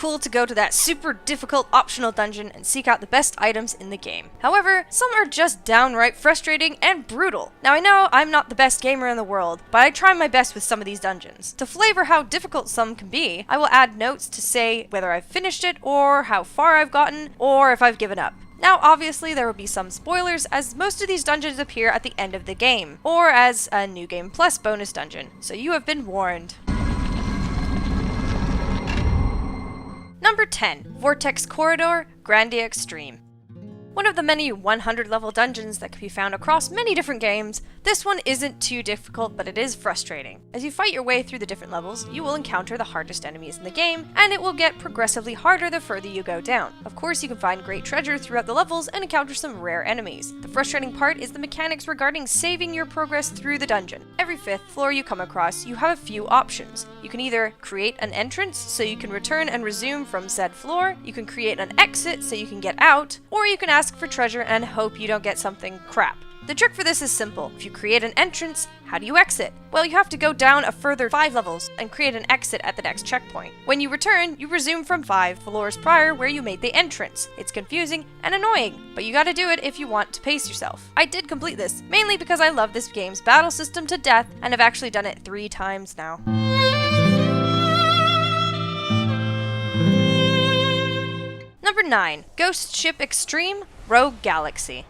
cool to go to that super difficult optional dungeon and seek out the best items in the game. However, some are just downright frustrating and brutal. Now I know I'm not the best gamer in the world, but I try my best with some of these dungeons. To flavor how difficult some can be, I will add notes to say whether I've finished it, or how far I've gotten, or if I've given up. Now obviously there will be some spoilers, as most of these dungeons appear at the end of the game, or as a New Game Plus bonus dungeon, so you have been warned. Number 10. Vortex Corridor, Grandia Extreme. One of the many 100 level dungeons that can be found across many different games, this one isn't too difficult, but it is frustrating. As you fight your way through the different levels, you will encounter the hardest enemies in the game, and it will get progressively harder the further you go down. Of course, you can find great treasure throughout the levels and encounter some rare enemies. The frustrating part is the mechanics regarding saving your progress through the dungeon. Every 5th floor you come across, you have a few options. You can either create an entrance so you can return and resume from said floor, you can create an exit so you can get out, or you can ask for treasure and hope you don't get something crap. The trick for this is simple. If you create an entrance, how do you exit? Well, you have to go down a further 5 levels and create an exit at the next checkpoint. When you return, you resume from 5 floors prior where you made the entrance. It's confusing and annoying, but you gotta do it if you want to pace yourself. I did complete this, mainly because I love this game's battle system to death and have actually done it 3 times now. Number 9. Ghost Ship Extreme, Rogue Galaxy.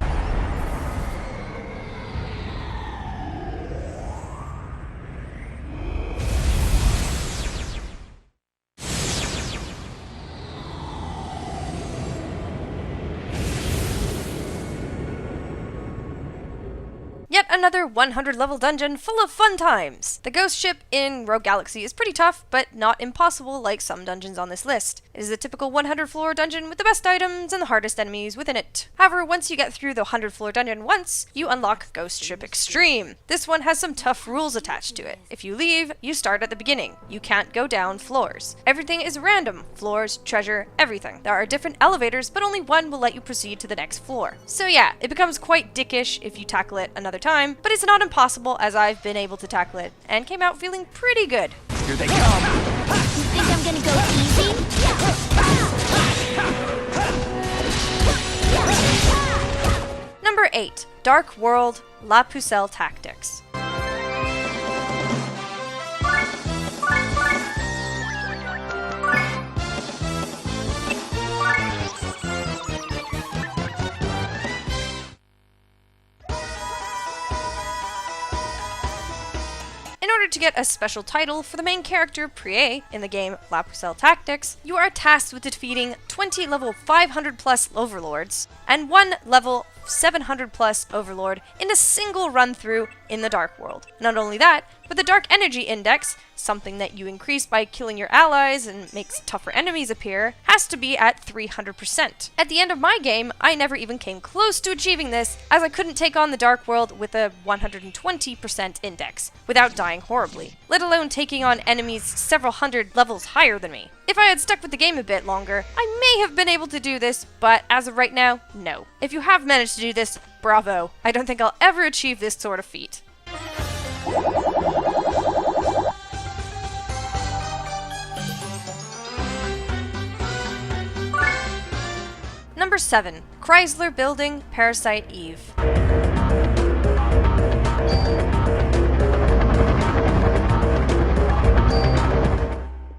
Yet another 100 level dungeon full of fun times! The ghost ship in Rogue Galaxy is pretty tough, but not impossible like some dungeons on this list. It is a typical 100 floor dungeon with the best items and the hardest enemies within it. However, once you get through the 100 floor dungeon once, you unlock Ghost Ship Extreme. This one has some tough rules attached to it. If you leave, you start at the beginning. You can't go down floors. Everything is random. Floors, treasure, everything. There are different elevators, but only one will let you proceed to the next floor. So yeah, it becomes quite dickish if you tackle it another time, but it's not impossible, as I've been able to tackle it and came out feeling pretty good. Here they come. You think I'm gonna go easy? Number 8. Dark World, La Pucelle Tactics. In order to get a special title for the main character, Prié, in the game La Pucelle Tactics, you are tasked with defeating 20 level 500 plus overlords and 1 level 700 plus overlord in a single run through in the Dark World. Not only that, but the Dark Energy Index, something that you increase by killing your allies and makes tougher enemies appear, has to be at 300%. At the end of my game, I never even came close to achieving this, as I couldn't take on the Dark World with a 120% index without dying horribly, let alone taking on enemies several hundred levels higher than me. If I had stuck with the game a bit longer, I may have been able to do this, but as of right now, no. If you have managed to do this, bravo. I don't think I'll ever achieve this sort of feat. Number 7. Chrysler Building, Parasite Eve.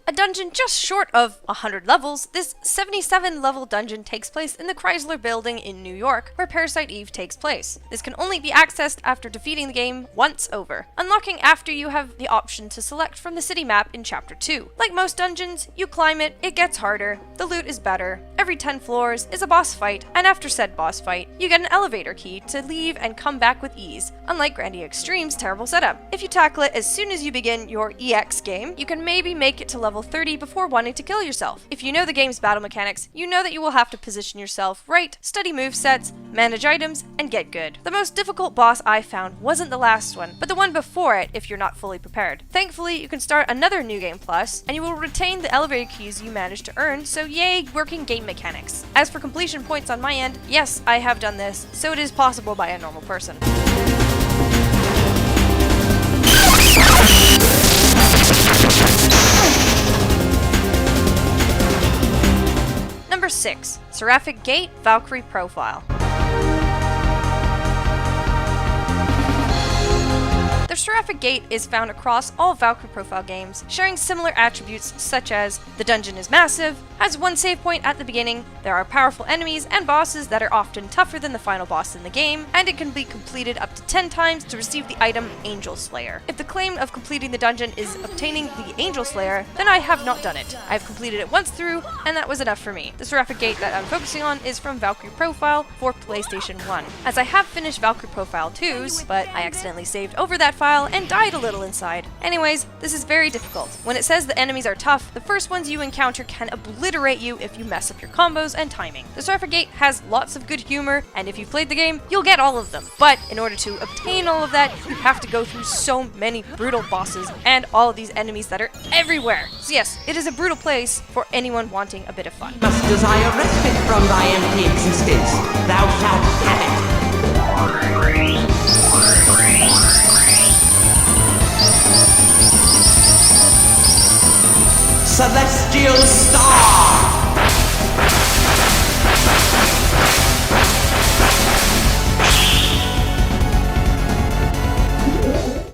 A dungeon just short of 100 levels, this 77 level dungeon takes place in the Chrysler Building in New York, where Parasite Eve takes place. This can only be accessed after defeating the game once over, unlocking after you have the option to select from the city map in Chapter 2. Like most dungeons, you climb it, it gets harder, the loot is better, every 10 floors is a boss fight, and after said boss fight, you get an elevator key to leave and come back with ease, unlike Grandia Extreme's terrible setup. If you tackle it as soon as you begin your EX game, you can maybe make it to level 30 before wanting to kill yourself. If you know the game's battle mechanics, you know that you will have to position yourself right, study movesets, manage items, and get good. The most difficult boss I found wasn't the last one, but the one before it if you're not fully prepared. Thankfully, you can start another New Game Plus, and you will retain the elevator keys you managed to earn, so yay, working game mechanics. As for completion points on my end, yes, I have done this, so it is possible by a normal person. 6. Seraphic Gate, Valkyrie Profile. The Seraphic Gate is found across all Valkyrie Profile games, sharing similar attributes such as the dungeon is massive, has one save point at the beginning, there are powerful enemies and bosses that are often tougher than the final boss in the game, and it can be completed up to 10 times to receive the item Angel Slayer. If the claim of completing the dungeon is obtaining the Angel Slayer, then I have not done it. I have completed it once through, and that was enough for me. The Seraphic Gate that I'm focusing on is from Valkyrie Profile for PlayStation 1. As I have finished Valkyrie Profile 2's, but I accidentally saved over that file and died a little inside. Anyways, this is very difficult. When it says the enemies are tough, the first ones you encounter can obliterate you if you mess up your combos and timing. The Seraphic Gate has lots of good humor, and if you've played the game, you'll get all of them. But in order to obtain all of that, you have to go through so many brutal bosses and all of these enemies that are everywhere. So yes, it is a brutal place for anyone wanting a bit of fun. Must desire respite from thy empty existence. Thou shalt have it. Celestial Star!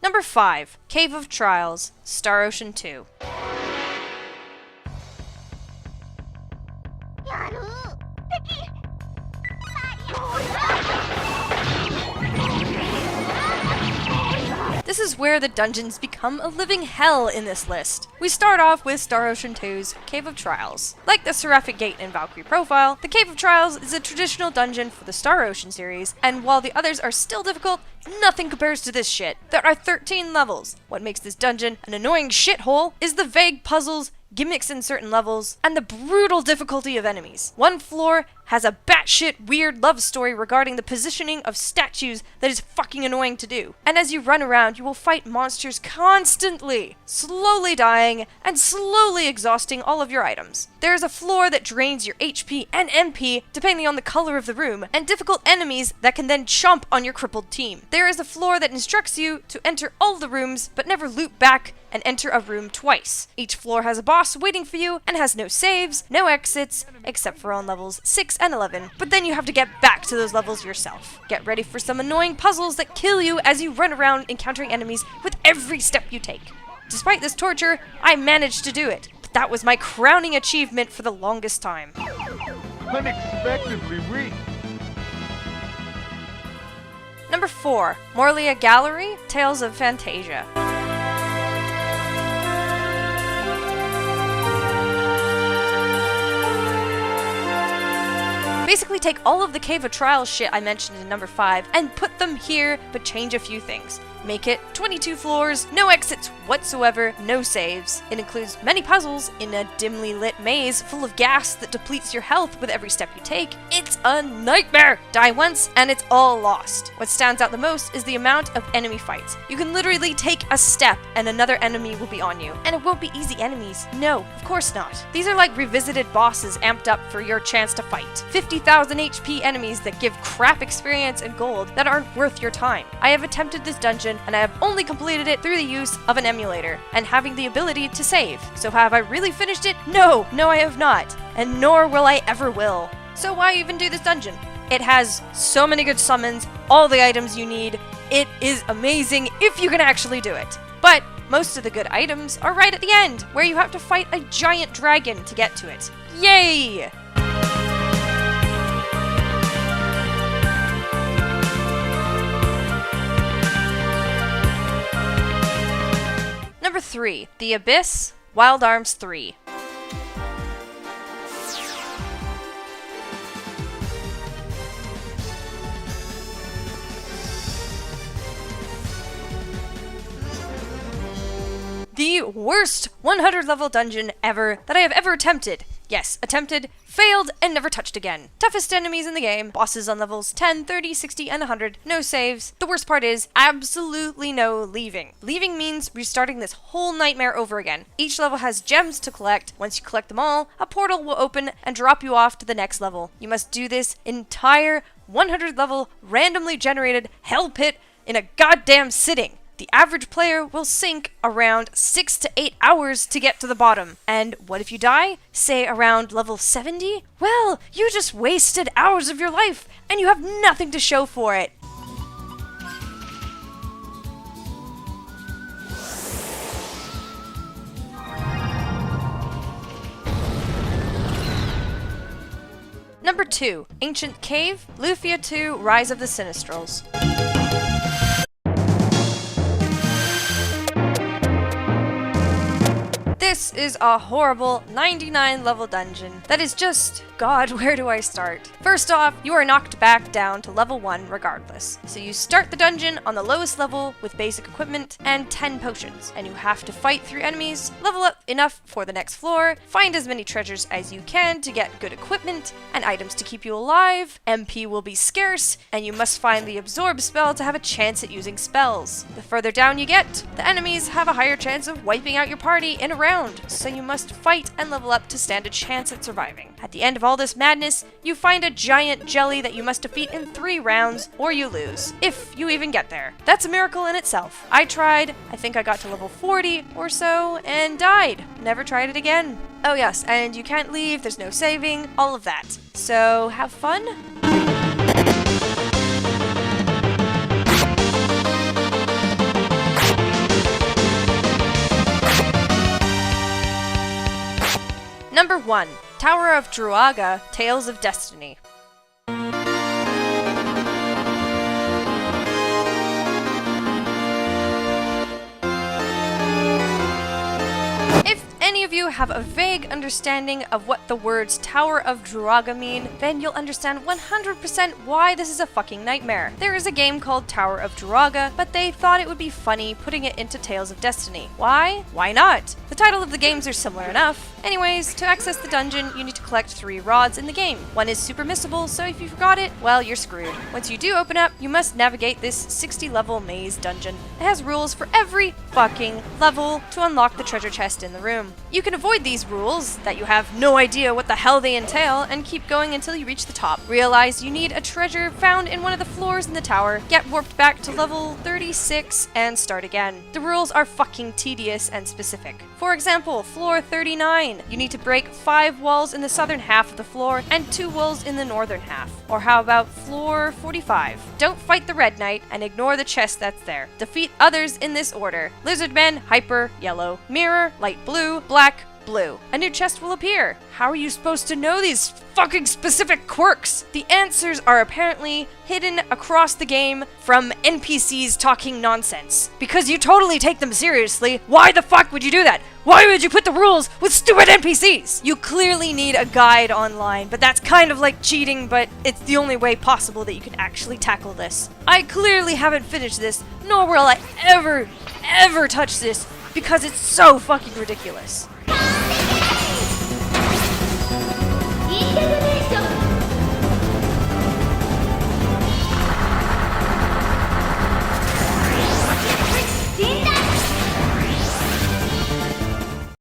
Number 5. Cave of Trials, Star Ocean 2. This is where the dungeons become a living hell in this list. We start off with Star Ocean 2's Cave of Trials. Like the Seraphic Gate in Valkyrie Profile, the Cave of Trials is a traditional dungeon for the Star Ocean series, and while the others are still difficult, nothing compares to this shit. There are 13 levels. What makes this dungeon an annoying shithole is the vague puzzles, gimmicks in certain levels, and the brutal difficulty of enemies. One floor has a batshit weird love story regarding the positioning of statues that is fucking annoying to do. And as you run around, you will fight monsters constantly, slowly dying and slowly exhausting all of your items. There is a floor that drains your HP and MP depending on the color of the room, and difficult enemies that can then chomp on your crippled team. There is a floor that instructs you to enter all the rooms but never loop back and enter a room twice. Each floor has a boss waiting for you and has no saves, no exits, except for on levels 6 and 11, but then you have to get back to those levels yourself. Get ready for some annoying puzzles that kill you as you run around encountering enemies with every step you take. Despite this torture, I managed to do it, but that was my crowning achievement for the longest time. Unexpectedly weak. Number 4. Morlia Gallery, Tales of Fantasia. Basically take all of the Cave of Trials shit I mentioned in number 5 and put them here, but change a few things. Make it 22 floors, no exits whatsoever, no saves. It includes many puzzles in a dimly lit maze full of gas that depletes your health with every step you take. It's a nightmare! Die once and it's all lost. What stands out the most is the amount of enemy fights. You can literally take a step and another enemy will be on you. And it won't be easy enemies. No, of course not. These are like revisited bosses amped up for your chance to fight. 50,000 HP enemies that give crap experience and gold that aren't worth your time. I have attempted this dungeon and I have only completed it through the use of an emulator and having the ability to save. So have I really finished it? No, I have not. And nor will I ever will. So why even do this dungeon? It has so many good summons, all the items you need. It is amazing if you can actually do it. But most of the good items are right at the end, where you have to fight a giant dragon to get to it. Yay! Number 3. The Abyss, Wild Arms 3. The worst 100 level dungeon ever that I have ever attempted. Yes, attempted, failed, and never touched again. Toughest enemies in the game, bosses on levels 10, 30, 60, and 100, no saves. The worst part is absolutely no leaving. Leaving means restarting this whole nightmare over again. Each level has gems to collect. Once you collect them all, a portal will open and drop you off to the next level. You must do this entire 100 level randomly generated hell pit in a goddamn sitting. The average player will sink around 6 to 8 hours to get to the bottom. And what if you die? Say around level 70? Well, you just wasted hours of your life, and you have nothing to show for it. Number 2, Ancient Cave, Lufia 2, Rise of the Sinistrals. This is a horrible 99 level dungeon that is just, God, where do I start? First off, you are knocked back down to level 1 regardless. So you start the dungeon on the lowest level with basic equipment and 10 potions, and you have to fight through enemies, level up enough for the next floor, find as many treasures as you can to get good equipment and items to keep you alive, MP will be scarce, and you must find the absorb spell to have a chance at using spells. The further down you get, the enemies have a higher chance of wiping out your party in a round, so you must fight and level up to stand a chance at surviving. At the end of all this madness, you find a giant jelly that you must defeat in 3 rounds, or you lose, if you even get there. That's a miracle in itself. I tried, I think I got to level 40 or so, and died. Never tried it again. Oh yes, and you can't leave, there's no saving, all of that. So, have fun? Number 1, Tower of Druaga, Tales of Destiny. If any of you have a vague understanding of what the words Tower of Druaga mean, then you'll understand 100% why this is a fucking nightmare. There is a game called Tower of Druaga, but they thought it would be funny putting it into Tales of Destiny. Why? Why not? The title of the games are similar enough. Anyways, to access the dungeon, you need to collect 3 rods in the game. One is super missable, so if you forgot it, well, you're screwed. Once you do open up, you must navigate this 60 level maze dungeon. It has rules for every fucking level to unlock the treasure chest in the room. You can avoid these rules, that you have no idea what the hell they entail, and keep going until you reach the top. Realize you need a treasure found in one of the floors in the tower, get warped back to level 36, and start again. The rules are fucking tedious and specific. For example, floor 39. You need to break 5 walls in the southern half of the floor and 2 walls in the northern half. Or how about floor 45? Don't fight the Red Knight and ignore the chest that's there. Defeat others in this order. Lizardman, hyper, yellow. Mirror, light blue, black, blue. A new chest will appear. How are you supposed to know these fucking specific quirks? The answers are apparently hidden across the game from NPCs talking nonsense. Because you totally take them seriously, why the fuck would you do that? Why would you put the rules with stupid NPCs? You clearly need a guide online, but that's kind of like cheating, but it's the only way possible that you can actually tackle this. I clearly haven't finished this, nor will I ever touch this, because it's so fucking ridiculous.